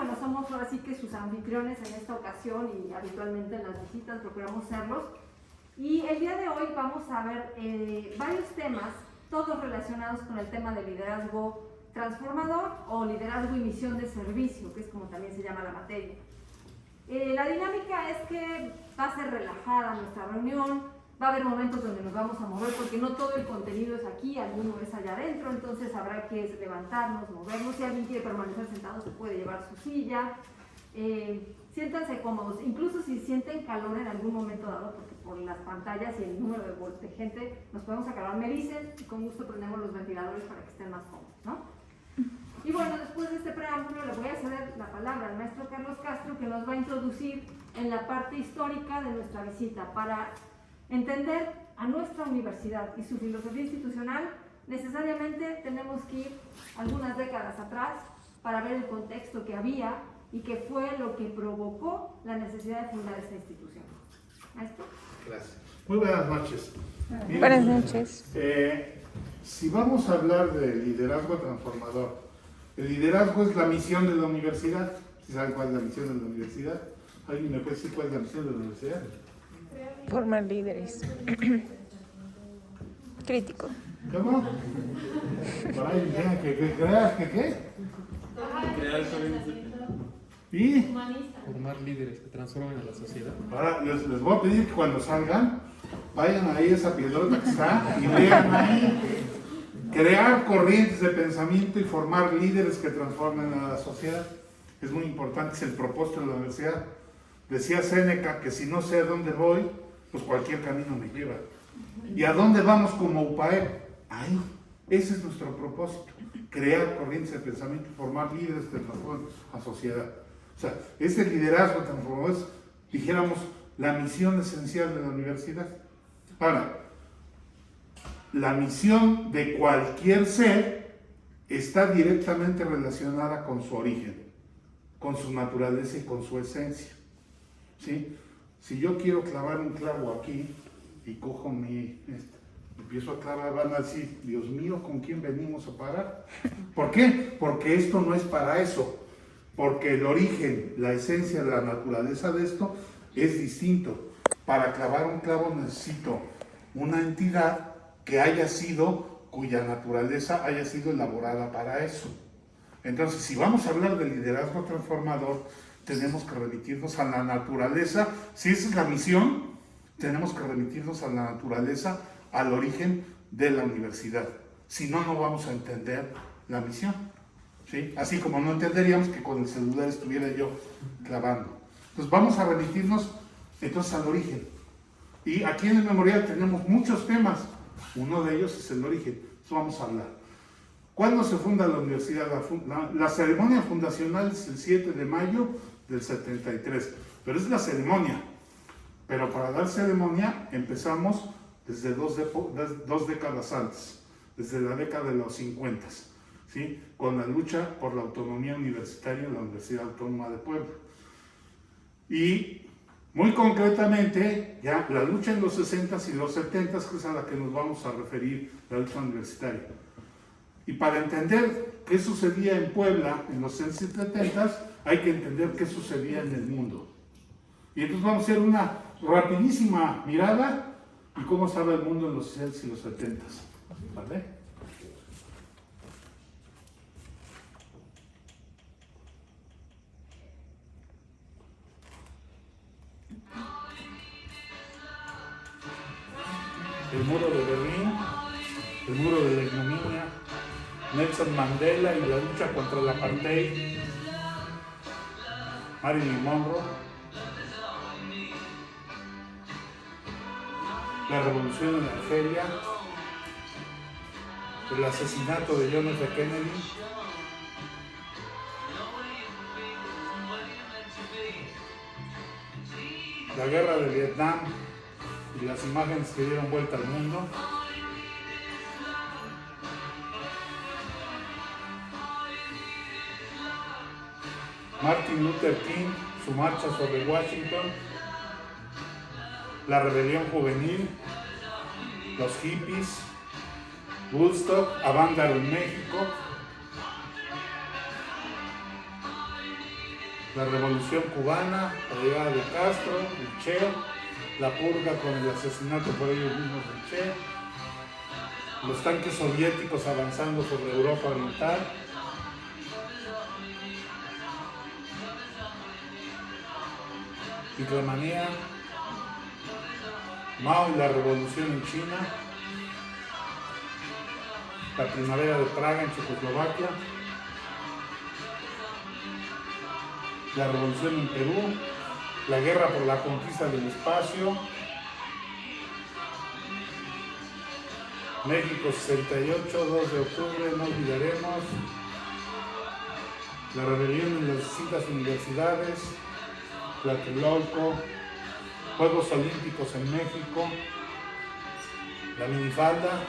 bueno, somos ahora sí que sus anfitriones en esta ocasión y habitualmente en las visitas procuramos serlos. Y el día de hoy vamos a ver varios temas, todos relacionados con el tema de liderazgo transformador o liderazgo y misión de servicio, que es como también se llama la materia. La dinámica es que va a ser relajada nuestra reunión, va a haber momentos donde nos vamos a mover porque no todo el contenido es aquí, alguno es allá adentro, entonces habrá que levantarnos, movernos. Si alguien quiere permanecer sentado se puede llevar su silla. Siéntanse cómodos, incluso si sienten calor en algún momento dado, porque por las pantallas y el número de gente nos podemos acabar, me dicen y con gusto prendemos los ventiladores para que estén más cómodos, ¿no? Y bueno, después de este preámbulo le voy a ceder la palabra al maestro Carlos Castro, que nos va a introducir en la parte histórica de nuestra visita. Para entender a nuestra universidad y su filosofía institucional, necesariamente tenemos que ir algunas décadas atrás para ver el contexto que había y que fue lo que provocó la necesidad de fundar esta institución. ¿Maestro? Gracias. Muy buenas noches. Miren, Buenas noches. Si vamos a hablar de liderazgo transformador, el liderazgo es la misión de la universidad. ¿Sí saben cuál es la misión de la universidad? ¿Alguien me puede decir cuál es la misión de la universidad? Formar líderes. Crítico. ¿Cómo? Por ahí dijeron que creas que qué. Crear sonidos. ¿Y? Formar líderes que transformen a la sociedad. Ahora les voy a pedir que cuando salgan, vayan ahí a esa piedrota que está y vean ahí. Crear corrientes de pensamiento y formar líderes que transformen a la sociedad. Es muy importante, es el propósito de la universidad. Decía Séneca que si no sé a dónde voy, pues cualquier camino me lleva. ¿Y a dónde vamos como UPAE? Ahí. Ese es nuestro propósito. Crear corrientes de pensamiento y formar líderes que transformen a la sociedad. O sea, ese liderazgo transformador es, dijéramos, la misión esencial de la universidad. Ahora, la misión de cualquier ser está directamente relacionada con su origen, con su naturaleza y con su esencia. ¿Sí? Si yo quiero clavar un clavo aquí y cojo empiezo a clavar, van a decir, Dios mío, ¿con quién venimos a parar? ¿Por qué? Porque esto no es para eso. Porque el origen, la esencia, la naturaleza de esto es distinto. Para clavar un clavo necesito una entidad que cuya naturaleza haya sido elaborada para eso. Entonces, si vamos a hablar de liderazgo transformador, tenemos que remitirnos a la naturaleza. Si esa es la misión, tenemos que remitirnos a la naturaleza, al origen de la universidad. Si no, no vamos a entender la misión. ¿Sí? Así como no entenderíamos que con el celular estuviera yo clavando. Entonces vamos a remitirnos entonces al origen. Y aquí en el memorial tenemos muchos temas. Uno de ellos es el origen. Eso vamos a hablar. ¿Cuándo se funda la universidad? La ceremonia fundacional es el 7 de mayo del 73. Pero es la ceremonia. Pero para dar ceremonia empezamos desde dos décadas antes. Desde la década de los 50. ¿Sí? Con la lucha por la autonomía universitaria en la Universidad Autónoma de Puebla. Y muy concretamente, ya la lucha en los 60s y los 70s, que es a la que nos vamos a referir, la lucha universitaria. Y para entender qué sucedía en Puebla en los 70s, hay que entender qué sucedía en el mundo. Y entonces vamos a hacer una rapidísima mirada y cómo estaba el mundo en los 60s y los 70s. ¿Vale? El muro de Berlín, el muro de la ignominia, Nelson Mandela y la lucha contra el apartheid, Marilyn Monroe, la revolución en Argelia, el asesinato de John F. Kennedy, la guerra de Vietnam y las imágenes que dieron vuelta al mundo, Martin Luther King, su marcha sobre Washington, la rebelión juvenil, los hippies, Woodstock, Avándaro en México, la Revolución Cubana, la llegada de Castro, el Che, la purga con el asesinato por ellos mismos del Che, los tanques soviéticos avanzando sobre Europa Oriental, Hitlermanía, Mao y la revolución en China, la primavera de Praga en Checoslovaquia, la revolución en Perú, la guerra por la conquista del espacio, México 68, 2 de octubre, no olvidaremos, la rebelión en las distintas universidades, Tlatelolco, Juegos Olímpicos en México, la minifalda,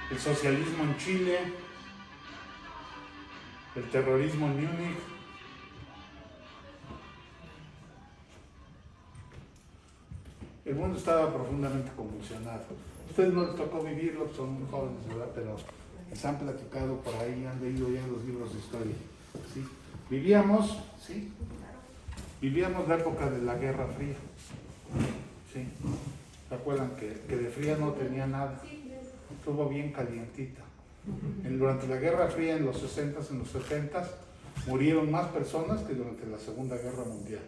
el socialismo en Chile, el terrorismo en Múnich, el mundo estaba profundamente convulsionado. Ustedes no les tocó vivirlo, son muy jóvenes, ¿verdad? Pero les han platicado por ahí, han leído ya los libros de historia. ¿Sí? Vivíamos la época de la Guerra Fría. ¿Sí? ¿Se acuerdan que de fría no tenía nada? Estuvo bien calientita. Durante la Guerra Fría, en los 60s, en los 70s, murieron más personas que durante la Segunda Guerra Mundial.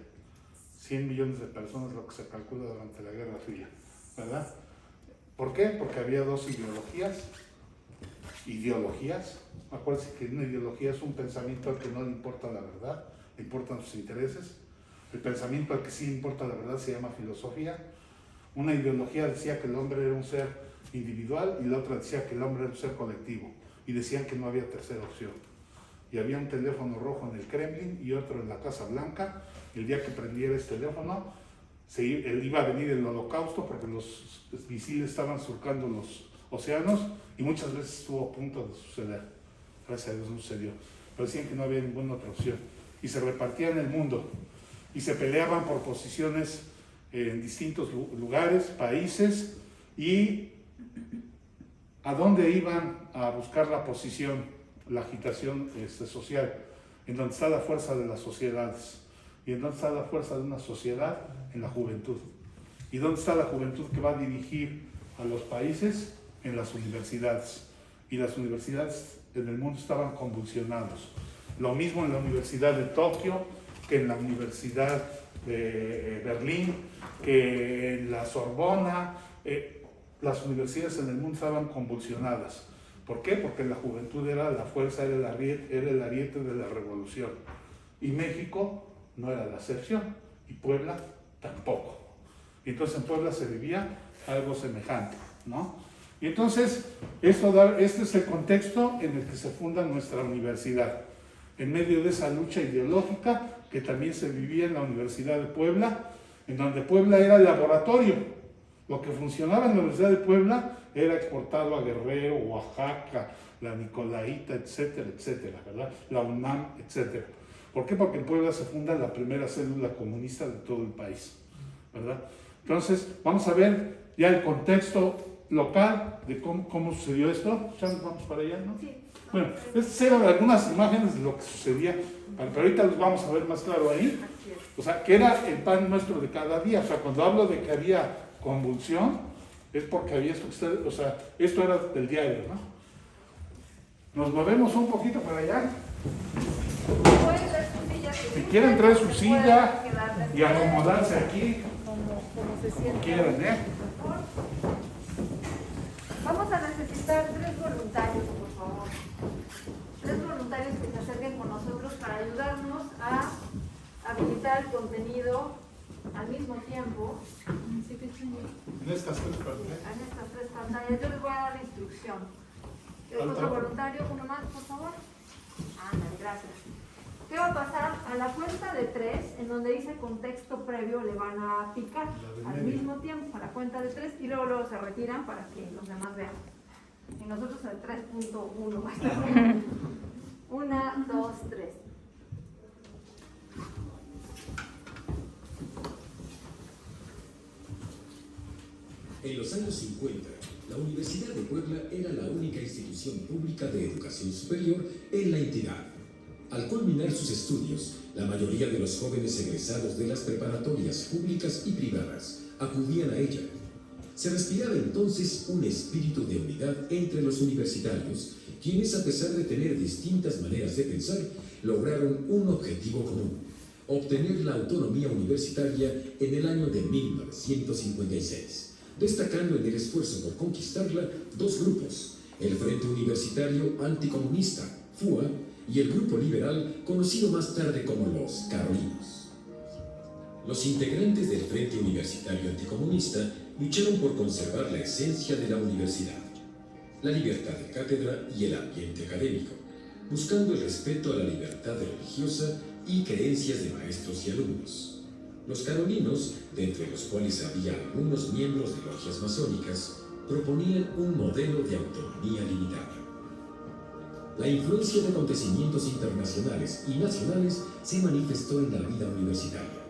100 millones de personas, lo que se calcula durante la Guerra Fría, ¿verdad? ¿Por qué? Porque había dos ideologías. Acuérdense que una ideología es un pensamiento al que no le importa la verdad, le importan sus intereses. El pensamiento al que sí importa la verdad se llama filosofía. Una ideología decía que el hombre era un ser individual y la otra decía que el hombre era un ser colectivo. Y decían que no había tercera opción. Y había un teléfono rojo en el Kremlin y otro en la Casa Blanca. El día que prendiera ese teléfono, iba a venir el holocausto porque los misiles estaban surcando los océanos y muchas veces estuvo a punto de suceder. Gracias a Dios no sucedió. Pero decían que no había ninguna otra opción. Y se repartían el mundo. Y se peleaban por posiciones en distintos lugares, países, y a dónde iban a buscar la posición, la agitación social, en donde está la fuerza de las sociedades. ¿Y en dónde está la fuerza de una sociedad? En la juventud. ¿Y dónde está la juventud que va a dirigir a los países? En las universidades. Y las universidades en el mundo estaban convulsionados. Lo mismo en la Universidad de Tokio, que en la Universidad de Berlín, que en la Sorbona. Las universidades en el mundo estaban convulsionadas. ¿Por qué? Porque la juventud era la fuerza, era el ariete de la revolución. Y México no era la excepción, y Puebla tampoco. Y entonces en Puebla se vivía algo semejante, ¿no? Y entonces, este es el contexto en el que se funda nuestra universidad, en medio de esa lucha ideológica que también se vivía en la Universidad de Puebla, en donde Puebla era el laboratorio. Lo que funcionaba en la Universidad de Puebla era exportado a Guerrero, Oaxaca, la Nicolaita, etcétera, etcétera, ¿verdad? La UNAM, etcétera. ¿Por qué? Porque en Puebla se funda la primera célula comunista de todo el país, ¿verdad? Entonces, vamos a ver ya el contexto local de cómo sucedió esto. ¿Ya nos vamos para allá, no? Sí. Bueno, estas eran algunas imágenes de lo que sucedía, pero ahorita los vamos a ver más claro ahí. O sea, que era el pan nuestro de cada día. O sea, cuando hablo de que había convulsión, es porque había esto, o sea, esto era del diario, ¿no? Nos movemos un poquito para allá. Si quieren traer su silla y acomodarse aquí, como quieran, ¿eh? Vamos a necesitar 3 voluntarios, por favor. 3 voluntarios que se acerquen con nosotros para ayudarnos a habilitar el contenido al mismo tiempo. En estas 3 pantallas. En estas 3 pantallas. Yo les voy a dar la instrucción. Otro voluntario, uno más, por favor. Ándale, gracias. ¿Qué va a pasar? A la cuenta de 3, en donde dice contexto previo, le van a picar al mismo tiempo, a la cuenta de 3, y luego se retiran para que los demás vean. Y nosotros al 3.1 va a estar. 1, 2, 3. En los años 50, la Universidad de Puebla era la única institución pública de educación superior en la entidad. Al culminar sus estudios, la mayoría de los jóvenes egresados de las preparatorias públicas y privadas acudían a ella. Se respiraba entonces un espíritu de unidad entre los universitarios, quienes, a pesar de tener distintas maneras de pensar, lograron un objetivo común: obtener la autonomía universitaria en el año de 1956, destacando en el esfuerzo por conquistarla dos grupos: el Frente Universitario Anticomunista, FUA, y el Grupo Liberal, conocido más tarde como los Carolinos. Los integrantes del Frente Universitario Anticomunista lucharon por conservar la esencia de la universidad, la libertad de cátedra y el ambiente académico, buscando el respeto a la libertad religiosa y creencias de maestros y alumnos. Los carolinos, de entre los cuales había algunos miembros de logias masónicas, proponían un modelo de autonomía limitada. La influencia de acontecimientos internacionales y nacionales se manifestó en la vida universitaria.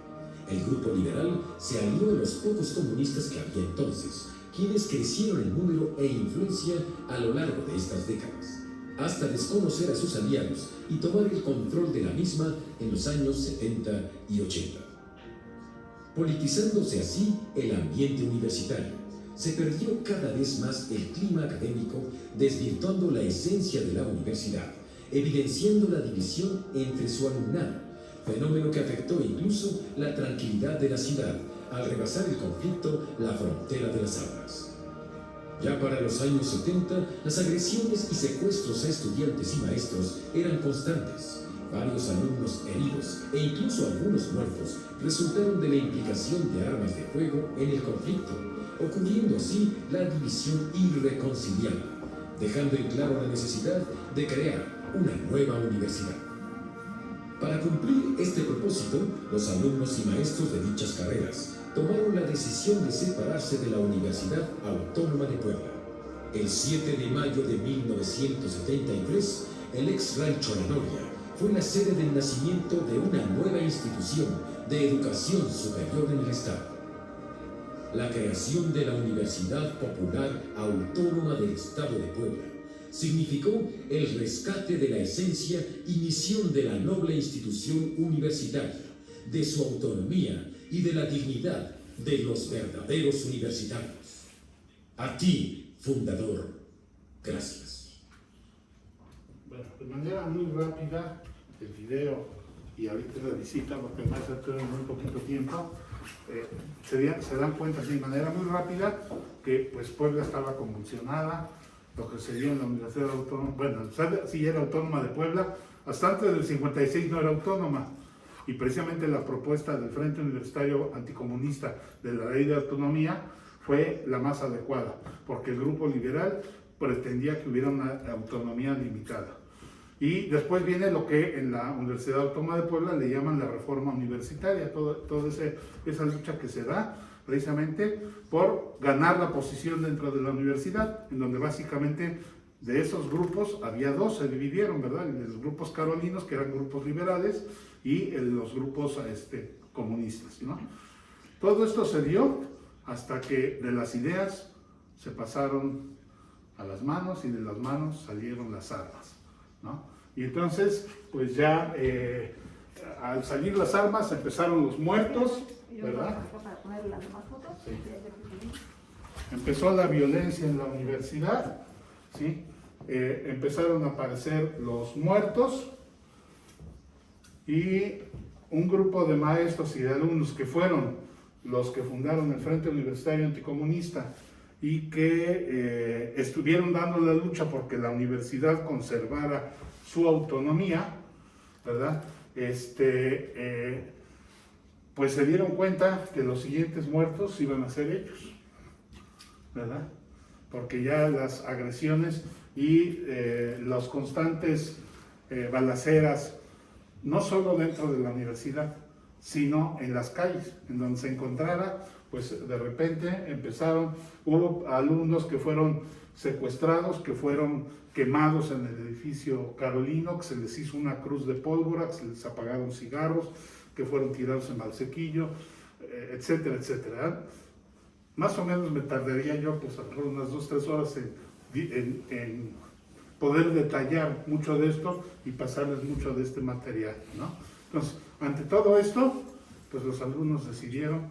El grupo liberal se alió a los pocos comunistas que había entonces, quienes crecieron en número e influencia a lo largo de estas décadas, hasta desconocer a sus aliados y tomar el control de la misma en los años 70 y 80. Politizándose así el ambiente universitario, se perdió cada vez más el clima académico, desvirtuando la esencia de la universidad, evidenciando la división entre su alumnado, fenómeno que afectó incluso la tranquilidad de la ciudad al rebasar el conflicto la frontera de las aulas. Ya para los años 70, las agresiones y secuestros a estudiantes y maestros eran constantes. Varios alumnos heridos e incluso algunos muertos resultaron de la implicación de armas de fuego en el conflicto, ocurriendo así la división irreconciliable, dejando en claro la necesidad de crear una nueva universidad. Para cumplir este propósito, los alumnos y maestros de dichas carreras tomaron la decisión de separarse de la Universidad Autónoma de Puebla. El 7 de mayo de 1973, el ex Rancho La Noria fue la sede del nacimiento de una nueva institución de educación superior en el Estado: la creación de la Universidad Popular Autónoma del Estado de Puebla significó el rescate de la esencia y misión de la noble institución universitaria, de su autonomía y de la dignidad de los verdaderos universitarios. A ti, fundador, gracias. Bueno, de manera muy rápida, el video y ahorita la visita, porque además tiene muy poquito tiempo, se dan cuenta de manera muy rápida que pues Puebla estaba convulsionada. Lo que se dio en la Universidad Autónoma, bueno, sí era autónoma de Puebla, hasta antes del 56 no era autónoma, y precisamente la propuesta del Frente Universitario Anticomunista de la Ley de Autonomía fue la más adecuada, porque el grupo liberal pretendía que hubiera una autonomía limitada. Y después viene lo que en la Universidad Autónoma de Puebla le llaman la reforma universitaria, toda esa lucha que se da precisamente por ganar la posición dentro de la universidad, en donde básicamente de esos grupos había dos, se dividieron, ¿verdad? Los grupos carolinos, que eran grupos liberales, y los grupos comunistas, ¿no? Todo esto se dio hasta que de las ideas se pasaron a las manos y de las manos salieron las armas, ¿no? Y entonces, pues ya al salir las armas empezaron los muertos, ¿verdad? Sí. Empezó la violencia en la universidad, ¿sí? Empezaron a aparecer los muertos y un grupo de maestros y de alumnos que fueron los que fundaron el Frente Universitario Anticomunista y que estuvieron dando la lucha porque la universidad conservara su autonomía, ¿verdad? Pues se dieron cuenta que los siguientes muertos iban a ser ellos, ¿verdad? Porque ya las agresiones y las constantes balaceras, no solo dentro de la universidad, sino en las calles, en donde se encontrara, pues de repente hubo alumnos que fueron secuestrados, que fueron quemados en el edificio carolino, que se les hizo una cruz de pólvora, que se les apagaron cigarros, que fueron tirados en Valsequillo, etcétera, etcétera. Más o menos me tardaría yo, pues a lo mejor unas 2 o 3 horas en poder detallar mucho de esto y pasarles mucho de este material, ¿no? Entonces, ante todo esto, pues los alumnos decidieron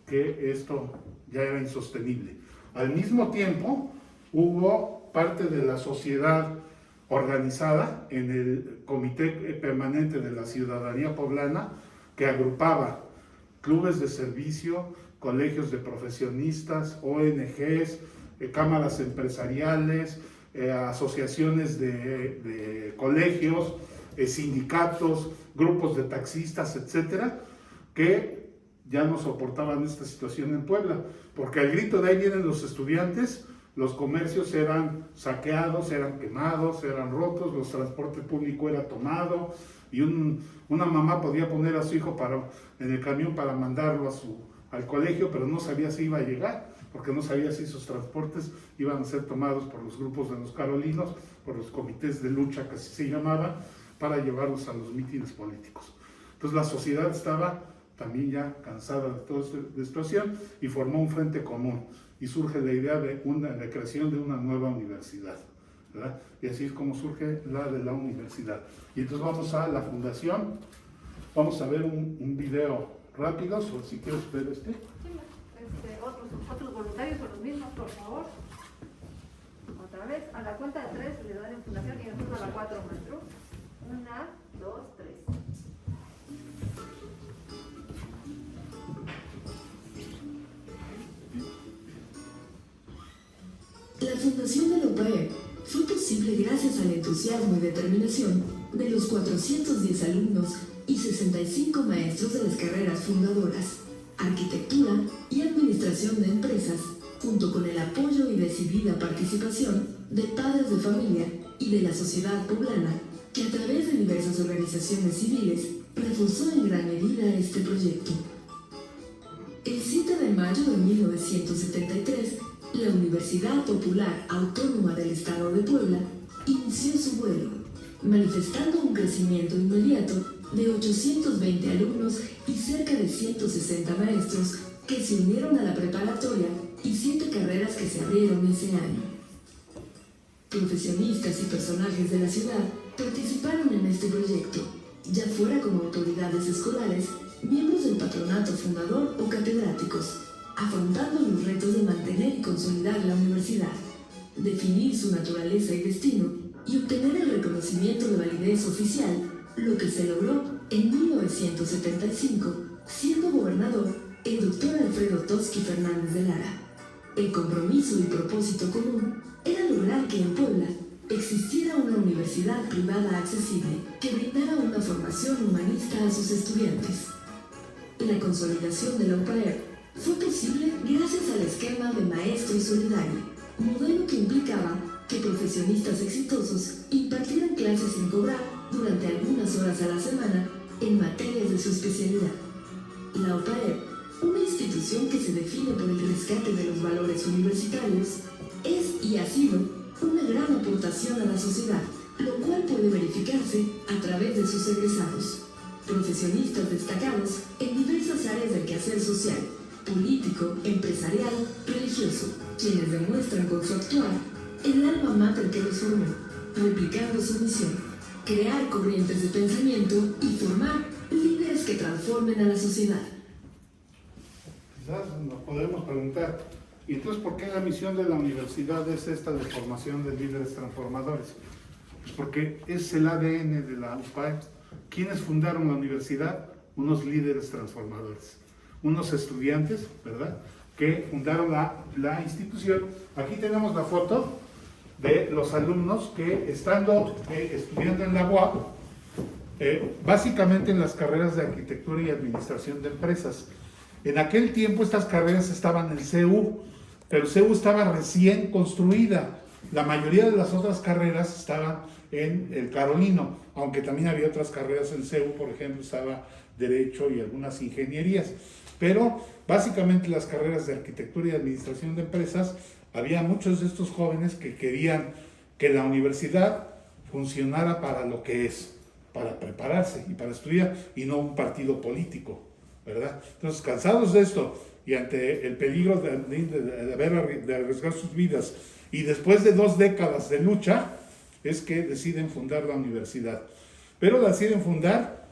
que esto ya era insostenible. Al mismo tiempo, hubo parte de la sociedad organizada en el Comité Permanente de la Ciudadanía Poblana, que agrupaba clubes de servicio, colegios de profesionistas, ONGs, cámaras empresariales, asociaciones de colegios, sindicatos, grupos de taxistas, etcétera, que ya no soportaban esta situación en Puebla, porque al grito de ahí vienen los estudiantes, los comercios eran saqueados, eran quemados, eran rotos, los transportes públicos era tomado, y una mamá podía poner a su hijo en el camión para mandarlo al colegio, pero no sabía si iba a llegar, porque no sabía si esos transportes iban a ser tomados por los grupos de los carolinos, por los comités de lucha, que así se llamaban, para llevarlos a los mítines políticos. Entonces la sociedad estaba también ya cansada de toda esta situación y formó un frente común, y surge la idea de la creación de una nueva universidad, ¿verdad? Y así es como surge la de la universidad. Y entonces vamos a la fundación, vamos a ver un video rápido, o si quieres ver este. Otros voluntarios o los mismos, por favor. Otra vez, a la cuenta de 3 le dan en fundación y nosotros a la 4, maestro. 1, 2, 3. La fundación de la UPAEP fue posible gracias al entusiasmo y determinación de los 410 alumnos y 65 maestros de las carreras fundadoras, Arquitectura y Administración de Empresas, junto con el apoyo y decidida participación de padres de familia y de la sociedad poblana, que a través de diversas organizaciones civiles reforzó en gran medida este proyecto. El 7 de mayo de 1973, la Universidad Popular Autónoma del Estado de Puebla inició su vuelo, manifestando un crecimiento inmediato de 820 alumnos y cerca de 160 maestros que se unieron a la preparatoria y 7 carreras que se abrieron ese año. Profesionistas y personajes de la ciudad participaron en este proyecto, ya fuera como autoridades escolares, miembros del patronato fundador o catedráticos, afrontando los retos de mantener y consolidar la universidad, definir su naturaleza y destino y obtener el reconocimiento de validez oficial, lo que se logró en 1975, siendo gobernador el doctor Alfredo Toski Fernández de Lara. El compromiso y propósito común era lograr que en Puebla existiera una universidad privada accesible que brindara una formación humanista a sus estudiantes. La consolidación de la UPAEP fue posible gracias al esquema de maestro solidario, modelo que implicaba que profesionistas exitosos impartieran clases sin cobrar durante algunas horas a la semana en materias de su especialidad. La UPAEP, una institución que se define por el rescate de los valores universitarios, es y ha sido una gran aportación a la sociedad, lo cual puede verificarse a través de sus egresados, profesionistas destacados en diversas áreas del quehacer social, político, empresarial, religioso, quienes demuestran con su actuar el alma mater que los formó, replicando su misión, crear corrientes de pensamiento y formar líderes que transformen a la sociedad. Quizás nos podemos preguntar, ¿y entonces por qué la misión de la universidad es esta de formación de líderes transformadores? Pues porque es el ADN de la UPAEP. ¿Quiénes fundaron la universidad? Unos líderes transformadores, unos estudiantes, ¿verdad?, que fundaron la institución. Aquí tenemos la foto de los alumnos que, estando estudiando en la UAP, básicamente en las carreras de arquitectura y administración de empresas. En aquel tiempo estas carreras estaban en CEU, pero CEU estaba recién construida. La mayoría de las otras carreras estaban en el Carolino, aunque también había otras carreras en CEU, por ejemplo, estaba Derecho y algunas ingenierías. Pero básicamente las carreras de arquitectura y administración de empresas, había muchos de estos jóvenes que querían que la universidad funcionara para lo que es, para prepararse y para estudiar, y no un partido político, ¿verdad? Entonces, cansados de esto y ante el peligro de arriesgar sus vidas, y después de 2 décadas de lucha, es que deciden fundar la universidad. Pero la deciden fundar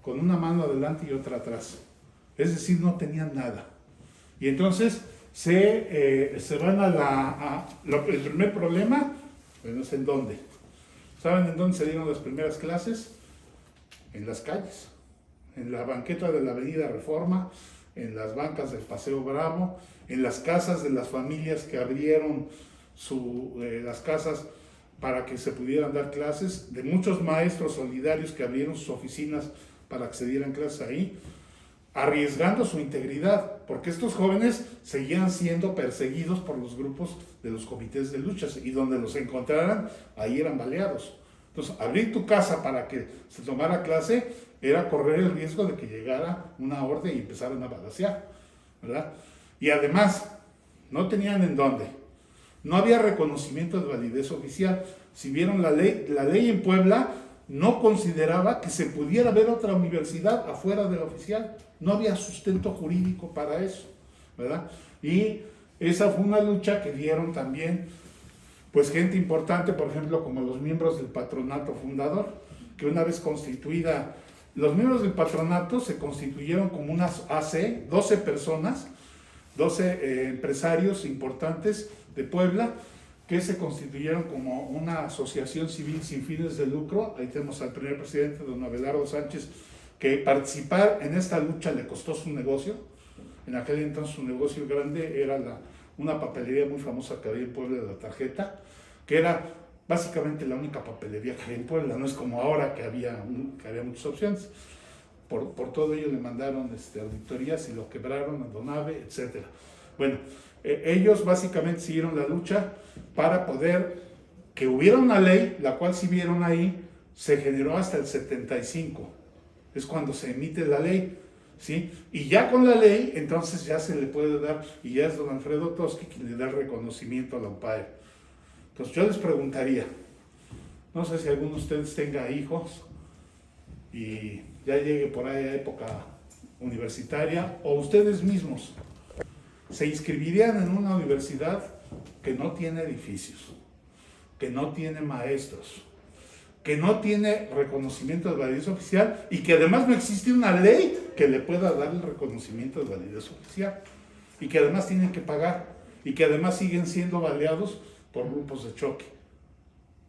con una mano adelante y otra atrás. Es decir, no tenían nada. Y entonces se van el primer problema, bueno, es en dónde. ¿Saben en dónde se dieron las primeras clases? En las calles, en la banqueta de la Avenida Reforma, en las bancas del Paseo Bravo, en las casas de las familias que abrieron las casas para que se pudieran dar clases, de muchos maestros solidarios que abrieron sus oficinas para que se dieran clases ahí, arriesgando su integridad, porque estos jóvenes seguían siendo perseguidos por los grupos de los comités de luchas, y donde los encontraran, ahí eran baleados. Entonces, abrir tu casa para que se tomara clase era correr el riesgo de que llegara una orden y empezaran a balacear, ¿verdad? Y además, no tenían en dónde. No había reconocimiento de validez oficial. Si vieron la ley en Puebla no consideraba que se pudiera ver otra universidad afuera de la oficial. No había sustento jurídico para eso, ¿verdad? Y esa fue una lucha que dieron también, pues, gente importante, por ejemplo, como los miembros del patronato fundador, que una vez constituida, los miembros del patronato se constituyeron como unas AC, 12 personas, 12 empresarios importantes de Puebla, que se constituyeron como una asociación civil sin fines de lucro. Ahí tenemos al primer presidente, don Abelardo Sánchez, que participar en esta lucha le costó su negocio. En aquel entonces su negocio grande era una papelería muy famosa que había en Puebla, de La Tarjeta, que era básicamente la única papelería que había en Puebla. No es como ahora que había muchas opciones. Por todo ello le mandaron auditorías y lo quebraron a Donave, etc. Bueno, ellos básicamente siguieron la lucha para poder que hubiera una ley, la cual, si vieron ahí, se generó hasta el 75. Es cuando se emite la ley, ¿sí? Y ya con la ley, entonces ya se le puede dar, y ya es don Alfredo Toski quien le da el reconocimiento a la UPAEP. Entonces yo les preguntaría, no sé si alguno de ustedes tenga hijos y ya llegue por ahí a época universitaria, o ustedes mismos se inscribirían en una universidad que no tiene edificios, que no tiene maestros, que no tiene reconocimiento de validez oficial, y que además no existe una ley que le pueda dar el reconocimiento de validez oficial, y que además tienen que pagar, y que además siguen siendo baleados por grupos de choque?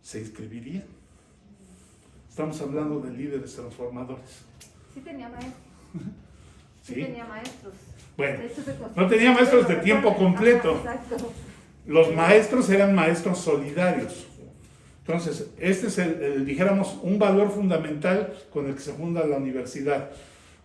¿Se inscribirían? Estamos hablando de líderes transformadores. Sí tenía maestros. ¿Sí? Sí tenía maestros. Bueno, no tenía maestros de tiempo completo. Exacto. Los maestros eran maestros solidarios. Entonces, este es dijéramos, un valor fundamental con el que se funda la universidad.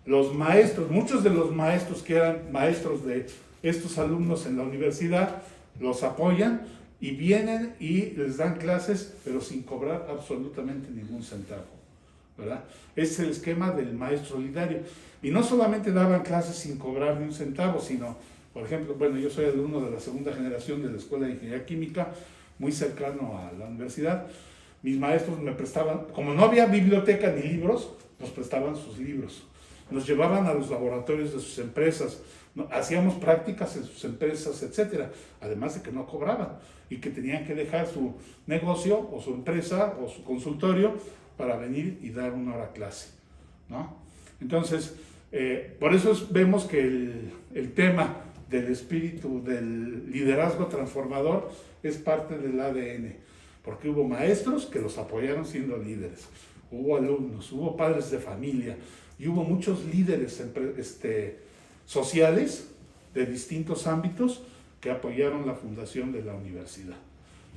Los maestros, muchos de los maestros que eran maestros de estos alumnos en la universidad, los apoyan y vienen y les dan clases, pero sin cobrar absolutamente ningún centavo, ¿verdad? Ese es el esquema del maestro solidario. Y no solamente daban clases sin cobrar ni un centavo, sino, por ejemplo, bueno, yo soy alumno de la segunda generación de la Escuela de Ingeniería Química, muy cercano a la universidad. Mis maestros me prestaban, como no había biblioteca ni libros, nos prestaban sus libros. Nos llevaban a los laboratorios de sus empresas, hacíamos prácticas en sus empresas, etcétera, además de que no cobraban y que tenían que dejar su negocio o su empresa o su consultorio para venir y dar una hora clase, ¿no? Entonces, por eso vemos que el tema del espíritu del liderazgo transformador es parte del ADN, porque hubo maestros que los apoyaron siendo líderes, hubo alumnos, hubo padres de familia y hubo muchos líderes sociales de distintos ámbitos que apoyaron la fundación de la universidad.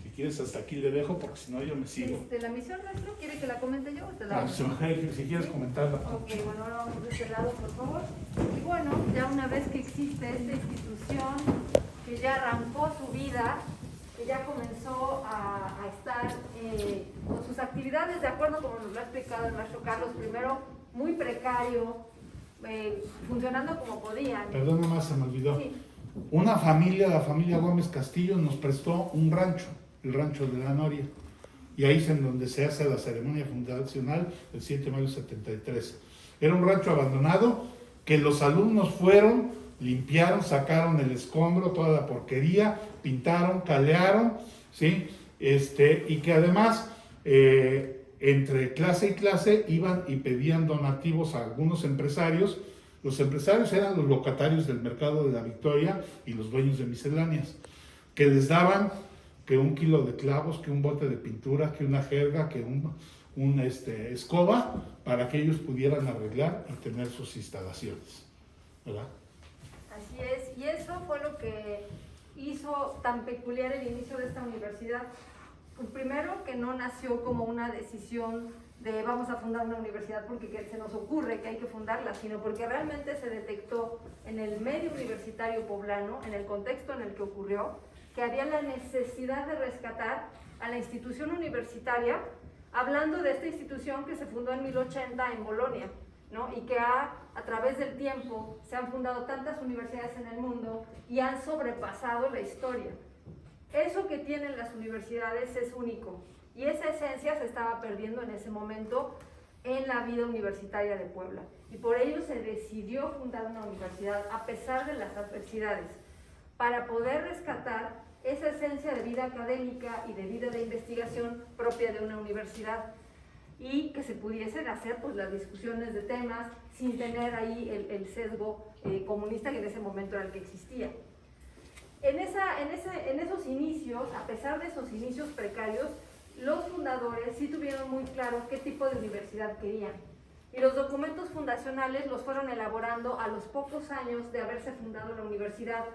Si quieres, hasta aquí le dejo, porque si no yo me sigo. La misión, maestro, ¿quiere que la comente yo? Si quieres comentarla. Ok, bueno, ahora vamos de este lado, por favor. Y bueno, ya una vez que existe esta institución, que ya arrancó su vida, que ya comenzó a estar con sus actividades, de acuerdo como nos lo ha explicado el maestro Carlos, primero muy precario, funcionando como podían. Perdón, nomás se me olvidó. Sí. Una familia, la familia Gómez Castillo, nos prestó un rancho, el rancho de la Noria, y ahí es en donde se hace la ceremonia fundacional el 7 de mayo del 73. Era un rancho abandonado que los alumnos fueron, limpiaron, sacaron el escombro, toda la porquería, pintaron, calearon, ¿sí? Y que además entre clase y clase iban y pedían donativos a algunos empresarios. Los empresarios eran los locatarios del mercado de la Victoria y los dueños de misceláneas, que les daban que 1 kilo de clavos, que un bote de pintura, que una jerga, que una escoba, para que ellos pudieran arreglar y tener sus instalaciones, ¿verdad? Así es, y eso fue lo que hizo tan peculiar el inicio de esta universidad. Pues primero, que no nació como una decisión de vamos a fundar una universidad porque se nos ocurre que hay que fundarla, sino porque realmente se detectó en el medio universitario poblano, en el contexto en el que ocurrió, que había la necesidad de rescatar a la institución universitaria, hablando de esta institución que se fundó en 1080 en Bolonia, ¿no? Y que a través del tiempo se han fundado tantas universidades en el mundo y han sobrepasado la historia. Eso que tienen las universidades es único y esa esencia se estaba perdiendo en ese momento en la vida universitaria de Puebla. Y por ello se decidió fundar una universidad a pesar de las adversidades, para poder rescatar esa esencia de vida académica y de vida de investigación propia de una universidad y que se pudiesen hacer pues, las discusiones de temas sin tener ahí el sesgo comunista que en ese momento era el que existía. En esos inicios, a pesar de esos inicios precarios, los fundadores sí tuvieron muy claro qué tipo de universidad querían. Y los documentos fundacionales los fueron elaborando a los pocos años de haberse fundado la universidad.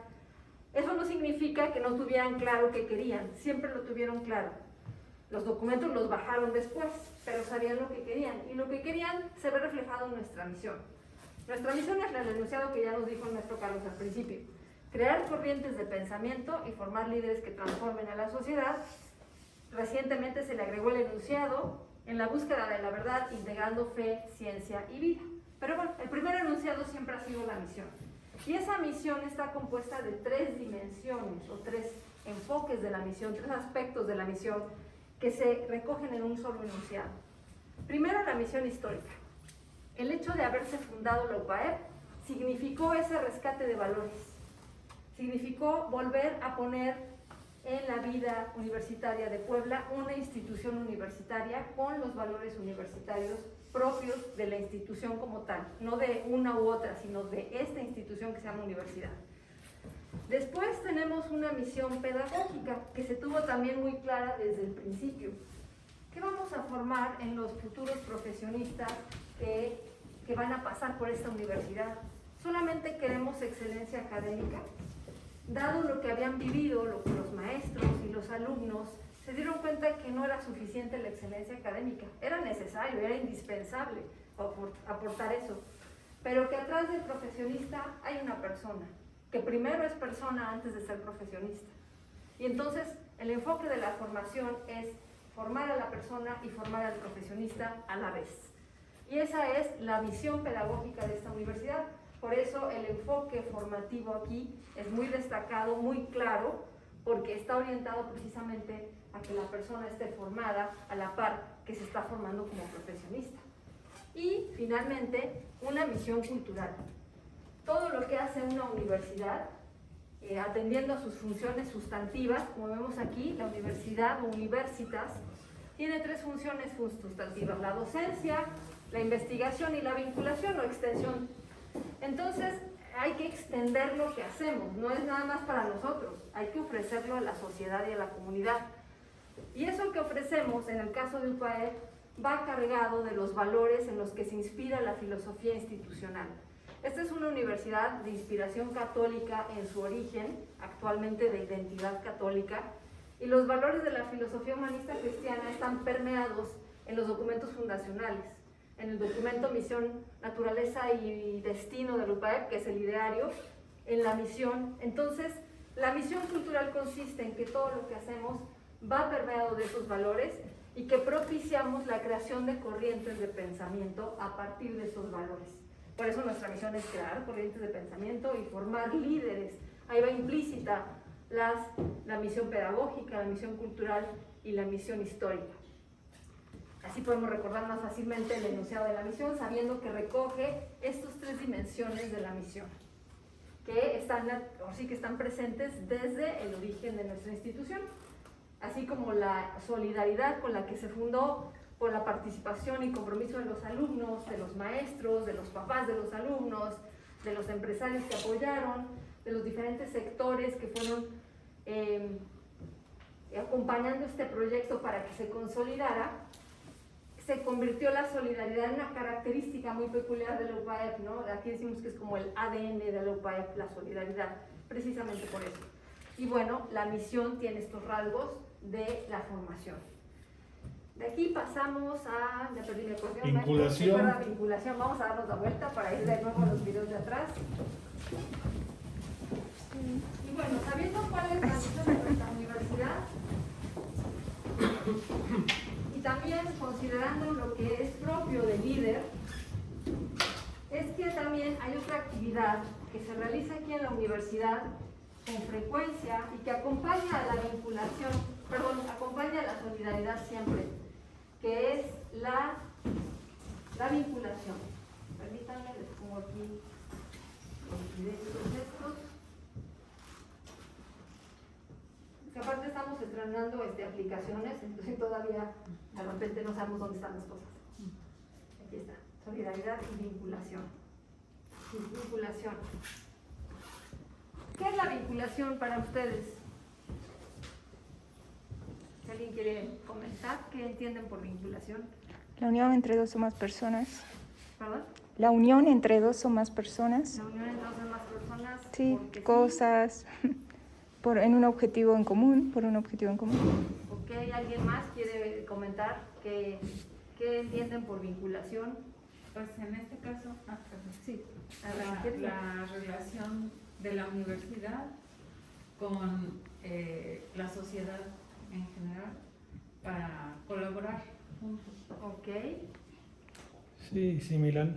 Eso no significa que no tuvieran claro qué querían, siempre lo tuvieron claro. Los documentos los bajaron después, pero sabían lo que querían. Y lo que querían se ve reflejado en nuestra misión. Nuestra misión es el enunciado que ya nos dijo el maestro Carlos al principio. Crear corrientes de pensamiento y formar líderes que transformen a la sociedad. Recientemente se le agregó el enunciado en la búsqueda de la verdad, integrando fe, ciencia y vida. Pero bueno, el primer enunciado siempre ha sido la misión. Y esa misión está compuesta de 3 dimensiones o 3 enfoques de la misión, 3 aspectos de la misión que se recogen en un solo enunciado. Primero, la misión histórica. El hecho de haberse fundado la UPAEP significó ese rescate de valores. Significó volver a poner en la vida universitaria de Puebla una institución universitaria con los valores universitarios propios de la institución como tal, no de una u otra, sino de esta institución que se llama universidad. Después tenemos una misión pedagógica que se tuvo también muy clara desde el principio. ¿Qué vamos a formar en los futuros profesionistas que van a pasar por esta universidad? ¿Solamente queremos excelencia académica? Dado lo que habían vivido los maestros y los alumnos, se dieron cuenta que no era suficiente la excelencia académica. Era necesario, era indispensable aportar eso. Pero que atrás del profesionista hay una persona, que primero es persona antes de ser profesionista. Y entonces el enfoque de la formación es formar a la persona y formar al profesionista a la vez. Y esa es la misión pedagógica de esta universidad. Por eso el enfoque formativo aquí es muy destacado, muy claro, porque está orientado precisamente a que la persona esté formada a la par que se está formando como profesionista. Y finalmente, una misión cultural. Todo lo que hace una universidad, atendiendo a sus funciones sustantivas, como vemos aquí, la universidad o universitas, tiene 3 funciones sustantivas: la docencia, la investigación y la vinculación o extensión. Entonces, hay que extender lo que hacemos, no es nada más para nosotros, hay que ofrecerlo a la sociedad y a la comunidad. Y eso que ofrecemos, en el caso de UPAEP, va cargado de los valores en los que se inspira la filosofía institucional. Esta es una universidad de inspiración católica en su origen, actualmente de identidad católica, y los valores de la filosofía humanista cristiana están permeados en los documentos fundacionales, en el documento Misión, Naturaleza y Destino del UPAEP, que es el ideario, en la misión. Entonces, la misión cultural consiste en que todo lo que hacemos va permeado de esos valores y que propiciamos la creación de corrientes de pensamiento a partir de esos valores. Por eso nuestra misión es crear corrientes de pensamiento y formar líderes. Ahí va implícita la misión pedagógica, la misión cultural y la misión histórica. Así podemos recordar más fácilmente el enunciado de la misión, sabiendo que recoge estas 3 dimensiones de la misión, que están presentes desde el origen de nuestra institución. así como la solidaridad con la que se fundó por la participación y compromiso de los alumnos, de los maestros, de los papás de los alumnos, de los empresarios que apoyaron, de los diferentes sectores que fueron acompañando este proyecto para que se consolidara. Se convirtió la solidaridad en una característica muy peculiar de la UPAEP, ¿no? Aquí decimos que es como el ADN de la UPAEP, la solidaridad, precisamente por eso. Y bueno, la misión tiene estos rasgos de la formación. De aquí pasamos a, ya perdí mi acordeón, Vinculación. maestro, vinculación. Vamos a darnos la vuelta para ir de nuevo a los videos de atrás. Y bueno, sabiendo cuál es la misión de nuestra universidad, y también considerando lo que es propio del líder, es que también hay otra actividad que se realiza aquí en la universidad con frecuencia y que acompaña a la vinculación, acompaña a la solidaridad siempre, que es la vinculación. Permítanme, les pongo aquí los videos estos. Que aparte estamos estrenando aplicaciones, entonces todavía de repente no sabemos dónde están las cosas. Aquí está, solidaridad y vinculación. Sí, vinculación. ¿Qué es la vinculación para ustedes? Si alguien quiere comentar, ¿qué entienden por vinculación? La unión entre dos o más personas. ¿Perdón? La unión entre dos o más personas. La unión entre dos o más personas. Sí, porque cosas. En un objetivo en común, por un objetivo en común. Ok, ¿alguien más quiere comentar qué entienden por vinculación? Pues en este caso, Sí. la relación de la universidad con la sociedad en general para colaborar juntos. Ok. Sí, similar.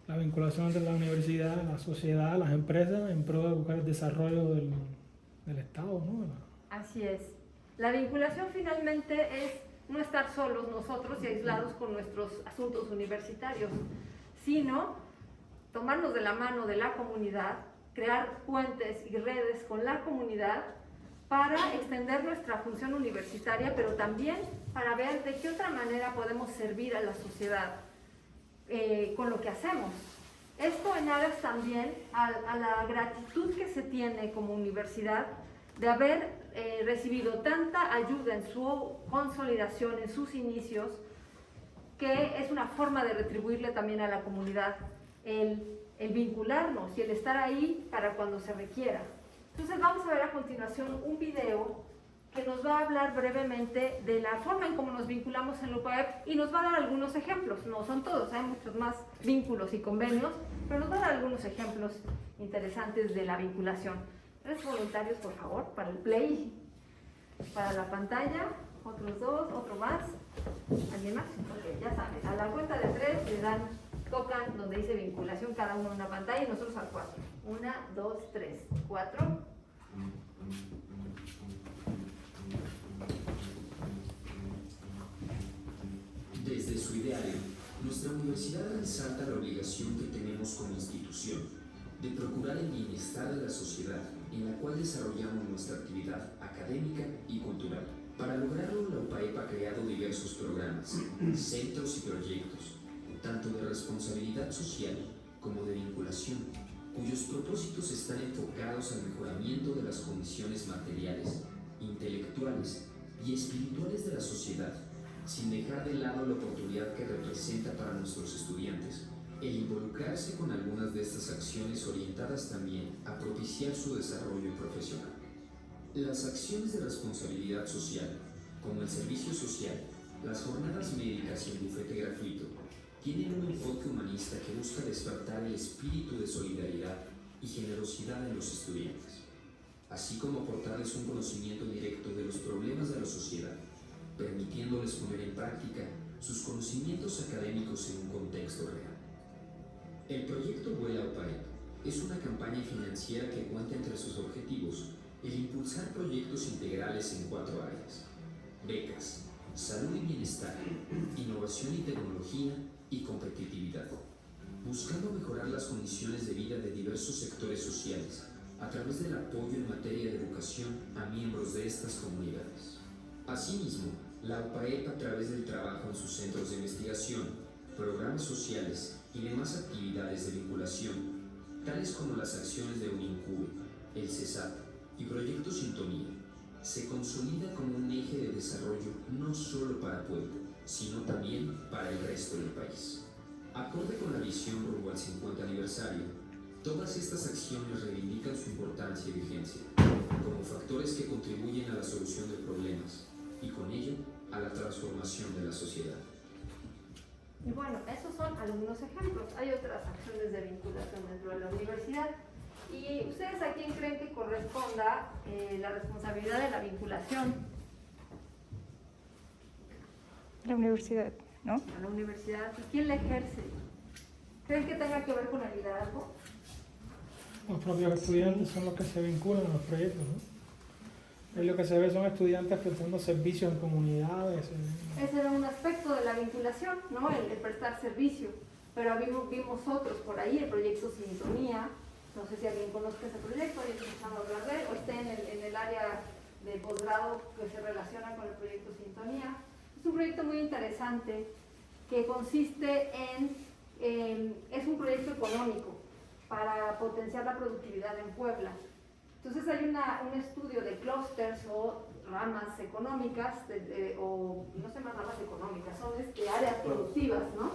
La vinculación entre la universidad, la sociedad, las empresas en pro de buscar el desarrollo del Estado, ¿no? Así es. La vinculación finalmente es no estar solos nosotros y aislados con nuestros asuntos universitarios, sino tomarnos de la mano de la comunidad, crear puentes y redes con la comunidad para extender nuestra función universitaria, pero también para ver de qué otra manera podemos servir a la sociedad con lo que hacemos. Esto en aras también a la gratitud que se tiene como universidad de haber recibido tanta ayuda en su consolidación, en sus inicios, que es una forma de retribuirle también a la comunidad el vincularnos y el estar ahí para cuando se requiera. Entonces vamos a ver a continuación un video que nos va a hablar brevemente de la forma en cómo nos vinculamos en la UPAEP y nos va a dar algunos ejemplos, no son todos, hay muchos más vínculos y convenios, pero nos va a dar algunos ejemplos interesantes de la vinculación. 3 voluntarios, por favor, para el play, para la pantalla, otros 2, otro más, ¿alguien más? Ok, ya saben, a la cuenta de 3 le dan, tocan donde dice vinculación, cada uno en una pantalla y nosotros al 4. 1, 2, 3, 4. Desde su ideario, nuestra universidad resalta la obligación que tenemos como institución de procurar el bienestar de la sociedad en la cual desarrollamos nuestra actividad académica y cultural. Para lograrlo, la UPAEP ha creado diversos programas, centros y proyectos, tanto de responsabilidad social como de vinculación, cuyos propósitos están enfocados al mejoramiento de las condiciones materiales, intelectuales y espirituales de la sociedad, sin dejar de lado la oportunidad que representa para nuestros estudiantes el involucrarse con algunas de estas acciones orientadas también a propiciar su desarrollo profesional. Las acciones de responsabilidad social, como el servicio social, las jornadas médicas y el bufete gratuito, tienen un enfoque humanista que busca despertar el espíritu de solidaridad y generosidad en los estudiantes, así como aportarles un conocimiento directo de los problemas de la sociedad, permitiéndoles poner en práctica sus conocimientos académicos en un contexto real. El proyecto Vuela UPAEP es una campaña financiera que cuenta entre sus objetivos el impulsar proyectos integrales en 4 áreas: becas, salud y bienestar, innovación y tecnología y competitividad, buscando mejorar las condiciones de vida de diversos sectores sociales a través del apoyo en materia de educación a miembros de estas comunidades. Asimismo, la UPAEP, a través del trabajo en sus centros de investigación, programas sociales y demás actividades de vinculación, tales como las acciones de UNINCUBE, el CESAT y Proyecto Sintonía, se consolida como un eje de desarrollo no solo para Puebla, sino también para el resto del país. Acorde con la visión rumbo al 50 aniversario, todas estas acciones reivindican su importancia y vigencia, como factores que contribuyen a la solución de problemas y con ello a la transformación de la sociedad. Y bueno, esos son algunos ejemplos. Hay otras acciones de vinculación dentro de la universidad. ¿Y ustedes a quién creen que corresponda la responsabilidad de la vinculación? La universidad, ¿no? A la universidad. ¿Y quién la ejerce? ¿Creen que tenga que ver con el liderazgo? Los propios estudiantes son los que se vinculan a los proyectos, ¿no? Ahí lo que se ve son estudiantes prestando servicios en comunidades. Ese era un aspecto de la vinculación, ¿no? El prestar servicio. Pero vimos otros por ahí, el proyecto Sintonía. No sé si alguien conozca ese proyecto, ya empezamos a hablar de él, o esté en el área de posgrado que se relaciona con el proyecto Sintonía. Es un proyecto muy interesante que consiste es un proyecto económico para potenciar la productividad en Puebla. Entonces hay un estudio de clústeres o ramas económicas, o no sé más ramas económicas, son áreas productivas, ¿no?